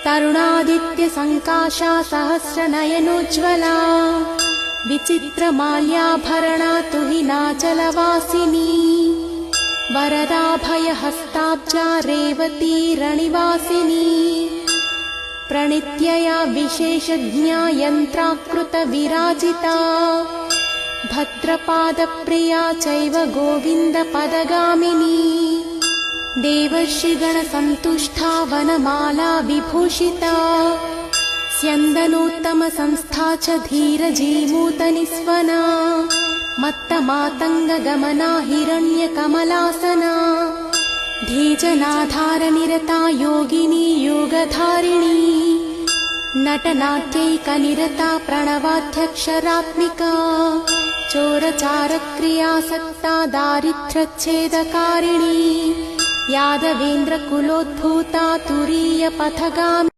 तरुणादित्यसङ्काशा सहस्रनयनोज्ज्वला विचित्रमाल्याभरणा तुहिनाचलवासिनी वरदाभयहस्ताब्जा रेवतीरणिवासिनी प्रणित्यया विशेषज्ञा यन्त्राकृतविराजिता भद्रपादप्रिया चैव गोविन्दपदगामिनी देवर्षिगणसन्तुष्टा वनमाला विभूषिता स्यन्दनोत्तमसंस्था च धीरजीमूतनिस्वना मत्तमातङ्गगमना हिरण्यकमलासना धीजनाधारनिरता योगिनी योगधारिणी नटनाट्यैकनिरता प्रणवाध्यक्षरात्मिका चोरचारक्रियासक्ता दारिद्र्यच्छेदकारिणी यादवेन्द्रकुलोद्भूता तुरीयपथगामिनी